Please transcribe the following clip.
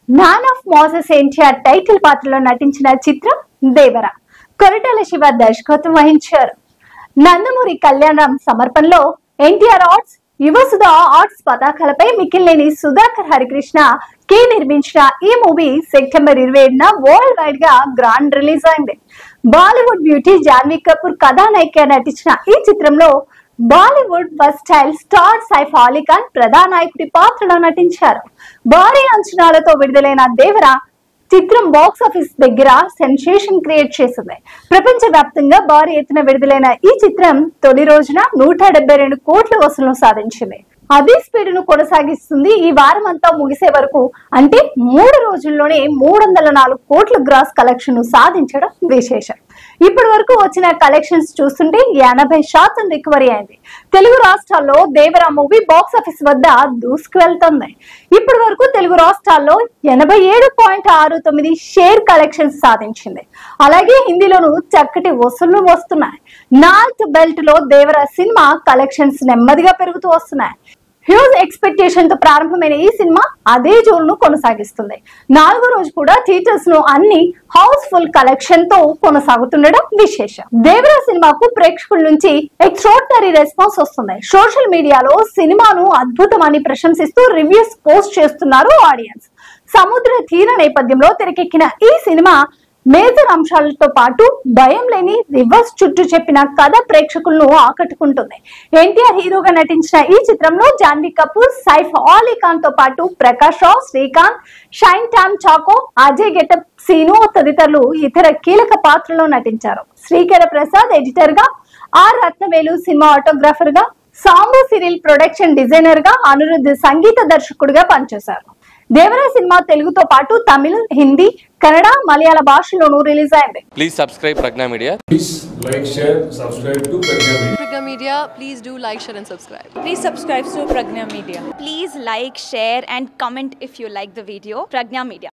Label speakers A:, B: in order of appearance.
A: Man of masses NTR title పాత్రలో నటించిన చిత్రం దేవర. కొరటాల శివ దర్శకత్వం వహించారు. నందమూరి కళ్యాణం సమర్పణలో ఎన్టీఆర్ ఆర్ట్స్, యువసుధ ఆర్ట్స్ పతాకాలపై మిక్కిలినేని సుధాకర్ హరికృష్ణ కే నిర్మించిన ఈ మూవీ సెప్టెంబర్ 27న వరల్డ్ వైడ్ గా గ్రాండ్ రిలీజ్ అయింది. బాలీవుడ్ బ్యూటీ జాన్వీ కపూర్ కథానాయికగా నటించిన ఈ చిత్రంలో బాలీవుడ్ వర్స్టైల్ స్టార్ సైఫ్ అలీ ఖాన్ ప్రధానాయకుడి పాత్రలో నటించారు. భారీ అంచనాలతో విడుదలైన దేవర చిత్రం బాక్స్ ఆఫీస్ దగ్గర సెన్సేషన్ క్రియేట్ చేసింది. ప్రపంచ వ్యాప్తంగా భారీ ఎత్తున విడుదలైన ఈ చిత్రం తొలి రోజున 172 కోట్ల వసూలు సాధించింది. అదే స్పీడ్ ను కొనసాగిస్తుంది. ఈ వారం అంతా ముగిసే వరకు అంటే 3 రోజుల్లోనే 304 కోట్ల గ్రాస్ కలెక్షన్ ను సాధించడం విశేషం. ఇప్పటి వరకు వచ్చిన కలెక్షన్స్ చూస్తుంటే 80% రికవరీ అయింది. తెలుగు రాష్ట్రాల్లో దేవర మూవీ బాక్స్ ఆఫీస్ వద్ద దూసుకు వెళ్తుంది. ఇప్పటి వరకు తెలుగు రాష్ట్రాల్లో 87.69 షేర్ కలెక్షన్స్ సాధించింది. అలాగే హిందీలోనూ చక్కటి వసూళ్లు వస్తున్నాయి. నార్త్ బెల్ట్ లో దేవర సినిమా కలెక్షన్స్ నెమ్మదిగా పెరుగుతూ వస్తున్నాయి. హ్యూజ్ ఎక్స్పెక్టేషన్ తో ప్రారంభమైన ఈ సినిమా అదే జోన్ ను కొనసాగిస్తుంది. 4వ రోజు కూడా థియేటర్స్ లో అన్ని హౌస్ ఫుల్ కలెక్షన్ తో కొనసాగుతుండడం విశేషం. దేవర సినిమాకు ప్రేక్షకుల నుంచి ఎక్స్ట్రాడినరీ రెస్పాన్స్ వస్తుంది. సోషల్ మీడియాలో సినిమాను అద్భుతమని ప్రశంసిస్తూ రివ్యూస్ పోస్ట్ చేస్తున్నారు ఆడియన్స్. సముద్ర తీర నేపథ్యంలో తెరకెక్కిన ఈ సినిమా మేజర్ అంశాలతో పాటు భయం లేని రివర్స్ చుట్టూ చెప్పిన కథ ప్రేక్షకులను ఆకట్టుకుంటుంది. ఎన్టీఆర్ హీరోగా నటించిన ఈ చిత్రంలో జాన్వీ కపూర్, సైఫ్ అలీ ఖాన్ తో పాటు ప్రకాష్ రావు, శ్రీకాంత్, షైన్ టామ్ చాకో, అజయ్ గెటప్ సీను తదితరులు ఇతర కీలక పాత్రలో నటించారు. శ్రీకర ప్రసాద్ ఎడిటర్ గా, ఆర్ రత్నవేలు సినిమా ఆటోగ్రాఫర్ గా, సాంబు సిరిల్ ప్రొడక్షన్ డిజైనర్ గా, అనిరుద్ధ్ సంగీత దర్శకుడిగా పనిచేశారు. దేవర సినిమా తెలుగుతో పాటు తమిళ్, హిందీ, కన్నడ, మలయాళ భాషలోనూ రిలీజ్ అయింది.
B: Please subscribe Pragna Media.
C: Please like, share, subscribe to Pragna Media.
D: Pragna Media, please do like, share and subscribe.
E: Please subscribe to Pragna Media.
F: Please like, share and comment if you like the video. Pragna Media.